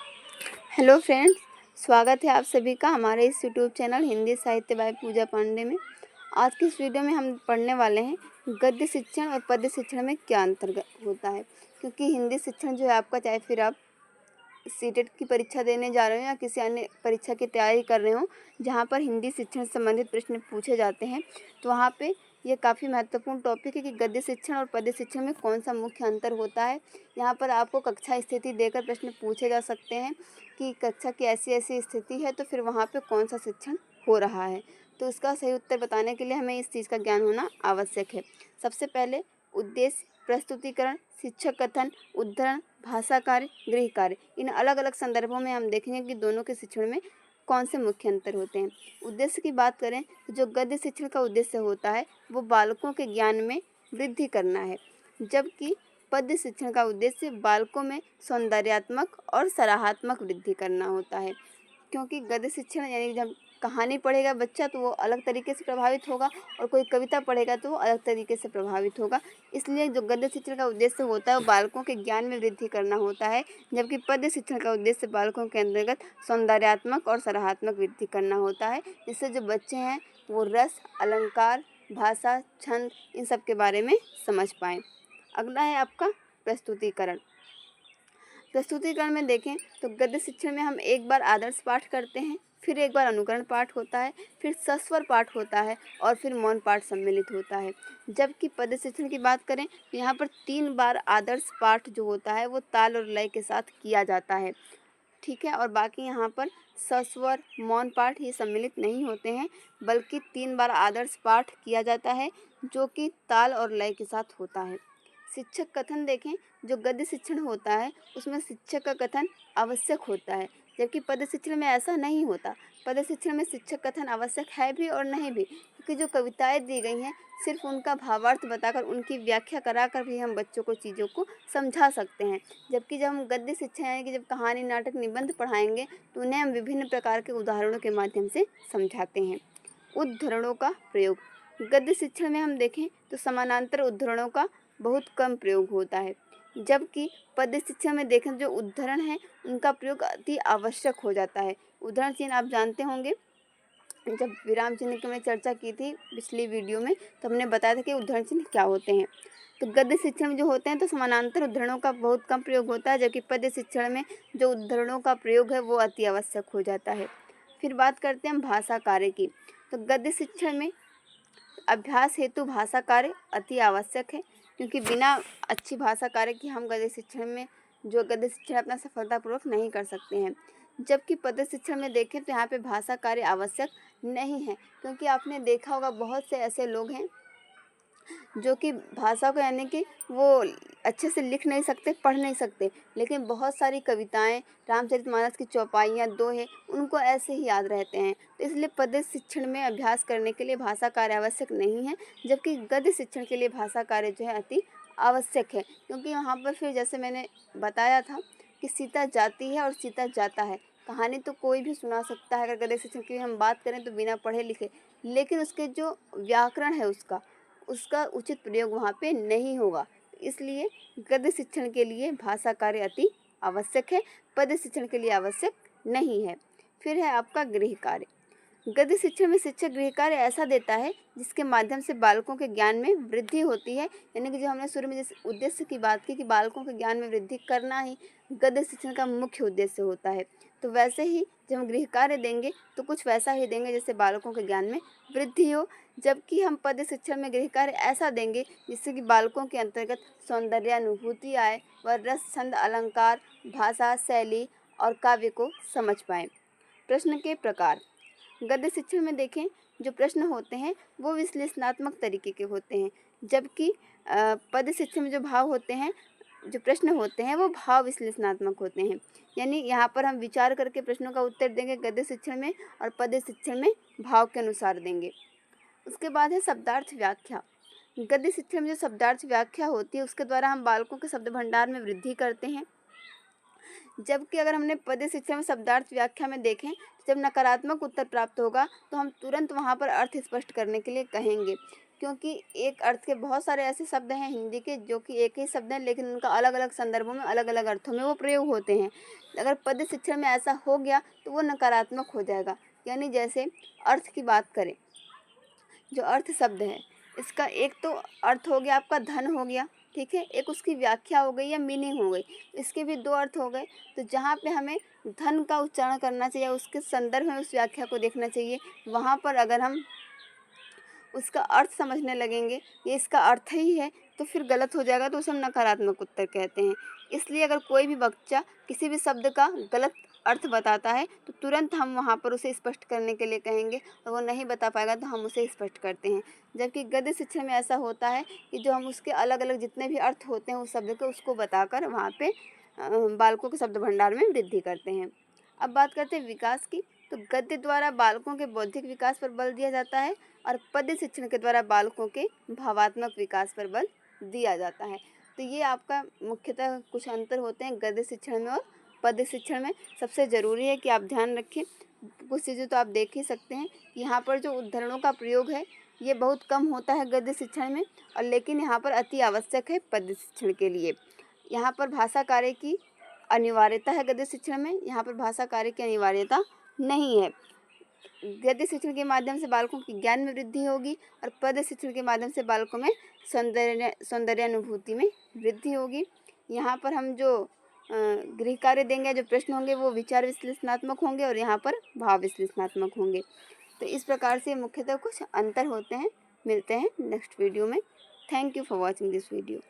Hello friends, स्वागत है आप सभी का हमारे इस यूट्यूब चैनल हिंदी साहित्य बाय पूजा पांडे में। आज की इस वीडियो में हम पढ़ने वाले हैं गद्य शिक्षण और पद्य शिक्षण में क्या अंतर होता है। क्योंकि हिंदी शिक्षण जो है आपका, चाहे फिर आप सीटेट की परीक्षा देने जा रहे हो या किसी अन्य परीक्षा की तैयारी कर रहे हो जहाँ पर हिंदी शिक्षण से संबंधित प्रश्न पूछे जाते हैं, तो वहाँ पे ये काफ़ी महत्वपूर्ण टॉपिक है कि गद्य शिक्षण और पद्य शिक्षण में कौन सा मुख्य अंतर होता है। यहाँ पर आपको कक्षा स्थिति देकर प्रश्न पूछे जा सकते हैं कि कक्षा की ऐसी ऐसी स्थिति है तो फिर वहाँ पे कौन सा शिक्षण हो रहा है। तो इसका सही उत्तर बताने के लिए हमें इस चीज़ का ज्ञान होना आवश्यक है। सबसे पहले उद्देश्य, प्रस्तुतिकरण, शिक्षक कथन, उद्धरण, भाषा कार्य, गृह कार्य, इन अलग अलग संदर्भों में हम देखेंगे कि दोनों के शिक्षण में कौन से मुख्य अंतर होते हैं। उद्देश्य की बात करें तो जो गद्य शिक्षण का उद्देश्य होता है वो बालकों के ज्ञान में वृद्धि करना है, जबकि पद्य शिक्षण का उद्देश्य बालकों में सौंदर्यात्मक और सराहात्मक वृद्धि करना होता है। क्योंकि गद्य शिक्षण यानी जब कहानी पढ़ेगा बच्चा तो वो अलग तरीके से प्रभावित होगा और कोई कविता पढ़ेगा तो वो अलग तरीके से प्रभावित होगा। इसलिए जो गद्य शिक्षण का उद्देश्य होता है वो बालकों के ज्ञान में वृद्धि करना होता है, जबकि पद्य शिक्षण का उद्देश्य बालकों के अंतर्गत सौंदर्यात्मक और सराहात्मक वृद्धि करना होता है, जिससे जो बच्चे हैं वो रस, अलंकार, भाषा, छंद, इन सब के बारे में समझ पाएँ। अगला है आपका प्रस्तुतिकरण। प्रस्तुतिकरण में देखें तो गद्य शिक्षण में हम एक बार आदर्श पाठ करते हैं, फिर एक बार अनुकरण पाठ होता है, फिर सस्वर पाठ होता है और फिर मौन पाठ सम्मिलित होता है। जबकि पद्य शिक्षण की बात करें तो यहाँ पर 3 बार आदर्श पाठ जो होता है वो ताल और लय के साथ किया जाता है, ठीक है। और बाकी यहाँ पर सस्वर, मौन पाठ ये सम्मिलित नहीं होते हैं, बल्कि 3 बार आदर्श पाठ किया जाता है जो कि ताल और लय के साथ होता है। शिक्षक कथन देखें, जो गद्य शिक्षण होता है उसमें शिक्षक का कथन आवश्यक होता है, जबकि पद्य शिक्षण में ऐसा नहीं होता। पद्य शिक्षण में शिक्षक कथन आवश्यक है भी और नहीं भी, क्योंकि जो कविताएं दी गई हैं सिर्फ उनका भावार्थ बताकर, उनकी व्याख्या कराकर भी हम बच्चों को चीज़ों को समझा सकते हैं। जबकि जब हम गद्य शिक्षण यानी कि जब कहानी, नाटक, निबंध पढ़ाएंगे तो उन्हें हम विभिन्न प्रकार के उदाहरणों के माध्यम से समझाते हैं। उद्धरणों का प्रयोग, गद्य शिक्षण में हम देखें तो समानांतर उद्धरणों का बहुत कम प्रयोग होता है, जबकि पद्य शिक्षा में देखें जो उद्धरण है उनका प्रयोग अति आवश्यक हो जाता है। उद्धरण चिन्ह आप जानते होंगे, जब विराम चिन्ह की हमने चर्चा की थी पिछली वीडियो में तो हमने बताया था कि उद्धरण चिन्ह क्या होते हैं। तो गद्य शिक्षण में जो होते हैं तो समानांतर उद्धरणों का बहुत कम प्रयोग होता है, जबकि पद्य शिक्षण में जो उद्धरणों का प्रयोग है वो अति आवश्यक हो जाता है। फिर बात करते हैं हम भाषा कार्य की। तो गद्य शिक्षण में अभ्यास हेतु भाषा कार्य अति आवश्यक है, क्योंकि बिना अच्छी भाषा कार्य की हम गद्य शिक्षण में अपना सफलतापूर्वक नहीं कर सकते हैं। जबकि पद्य शिक्षण में देखें तो यहाँ पे भाषा कार्य आवश्यक नहीं है, क्योंकि आपने देखा होगा बहुत से ऐसे लोग हैं जो कि भाषा को यानी कि वो अच्छे से लिख नहीं सकते, पढ़ नहीं सकते, लेकिन बहुत सारी कविताएं, रामचरितमानस की चौपाइयाँ, दोहे उनको ऐसे ही याद रहते हैं। तो इसलिए पद्य शिक्षण में अभ्यास करने के लिए भाषा कार्य आवश्यक नहीं है, जबकि गद्य शिक्षण के लिए भाषा कार्य जो है अति आवश्यक है। क्योंकि वहाँ पर फिर जैसे मैंने बताया था कि सीता जाती है और सीता जाता है, कहानी तो कोई भी सुना सकता है अगर गद्य शिक्षण की हम बात करें तो बिना पढ़े लिखे, लेकिन उसके जो व्याकरण है उसका उचित प्रयोग वहाँ पे नहीं होगा। इसलिए गद्य शिक्षण के लिए भाषा कार्य अति आवश्यक है, पद्य शिक्षण के लिए आवश्यक नहीं है। फिर है आपका गृह कार्य। गद्य शिक्षण में शिक्षक गृह कार्य ऐसा देता है जिसके माध्यम से बालकों के ज्ञान में वृद्धि होती है, यानी कि जो हमने शुरू में जिस उद्देश्य की बात की कि बालकों के ज्ञान में वृद्धि करना ही गद्य शिक्षण का मुख्य उद्देश्य होता है, तो वैसे ही जब हम गृह कार्य देंगे तो कुछ वैसा ही देंगे जिससे बालकों के ज्ञान में वृद्धि हो। जबकि हम पद्य शिक्षण में गृह कार्य ऐसा देंगे जिससे कि बालकों के अंतर्गत सौंदर्यानुभूति आए, व रस, छंद, अलंकार, भाषा, शैली और काव्य को समझ पाएँ। प्रश्न के प्रकार, गद्य शिक्षण में देखें जो प्रश्न होते हैं वो विश्लेषणात्मक तरीके के होते हैं, जबकि पद्य शिक्षण में जो भाव होते हैं, जो प्रश्न होते हैं वो भाव विश्लेषणात्मक होते हैं। यानी यहाँ पर हम विचार करके प्रश्नों का उत्तर देंगे गद्य शिक्षण में, और पद्य शिक्षण में भाव के अनुसार देंगे। उसके बाद है शब्दार्थ व्याख्या। गद्य शिक्षण में जो शब्दार्थ व्याख्या होती है उसके द्वारा हम बालकों के शब्द भंडार में वृद्धि करते हैं, जबकि अगर हमने पद्य शिक्षा में शब्दार्थ व्याख्या में देखें तो जब नकारात्मक उत्तर प्राप्त होगा तो हम तुरंत वहाँ पर अर्थ स्पष्ट करने के लिए कहेंगे। क्योंकि एक अर्थ के बहुत सारे ऐसे शब्द हैं हिंदी के जो कि एक ही शब्द हैं, लेकिन उनका अलग अलग संदर्भों में अलग अलग अर्थों में वो प्रयोग होते हैं। अगर पद शिक्षण में ऐसा हो गया तो वो नकारात्मक हो जाएगा। यानी जैसे अर्थ की बात करें, जो अर्थ शब्द है इसका एक तो अर्थ हो गया आपका धन हो गया, ठीक है, एक उसकी व्याख्या हो गई या मीनिंग हो गई, इसके भी दो अर्थ हो गए। तो जहाँ पे हमें धन का उच्चारण करना चाहिए, उसके संदर्भ में उस व्याख्या को देखना चाहिए, वहाँ पर अगर हम उसका अर्थ समझने लगेंगे ये इसका अर्थ ही है तो फिर गलत हो जाएगा, तो उसे हम नकारात्मक उत्तर कहते हैं। इसलिए अगर कोई भी बच्चा किसी भी शब्द का गलत अर्थ बताता है तो तुरंत हम वहाँ पर उसे स्पष्ट करने के लिए कहेंगे, और वो नहीं बता पाएगा तो हम उसे स्पष्ट करते हैं। जबकि गद्य शिक्षण में ऐसा होता है कि जो हम उसके अलग अलग जितने भी अर्थ होते हैं उस शब्द के, उसको बताकर वहाँ पे बालकों के शब्द भंडार में वृद्धि करते हैं। अब बात करते हैं विकास की। तो गद्य द्वारा बालकों के बौद्धिक विकास पर बल दिया जाता है और पद्य शिक्षण के द्वारा बालकों के भावात्मक विकास पर बल दिया जाता है। तो ये आपका मुख्यतः कुछ अंतर होते हैं गद्य शिक्षण में और पद्य शिक्षण में। सबसे ज़रूरी है कि आप ध्यान रखें, कुछ चीज़ें तो आप देख ही सकते हैं, यहाँ पर जो उद्धरणों का प्रयोग है ये बहुत कम होता है गद्य शिक्षण में, और लेकिन यहाँ पर अति आवश्यक है पद्य शिक्षण के लिए। यहाँ पर भाषा कार्य की अनिवार्यता है गद्य शिक्षण में, यहाँ पर भाषा कार्य की अनिवार्यता नहीं है। गद्य शिक्षण के माध्यम से बालकों की ज्ञान में वृद्धि होगी और पद्य शिक्षण के माध्यम से बालकों में सौंदर्यानुभूति में वृद्धि होगी। यहाँ पर हम जो गृह कार्य देंगे, जो प्रश्न होंगे वो विचार विश्लेषणात्मक होंगे और यहाँ पर भाव विश्लेषणात्मक होंगे। तो इस प्रकार से मुख्यतः कुछ अंतर होते हैं। मिलते हैं नेक्स्ट वीडियो में। Thank you for watching this video.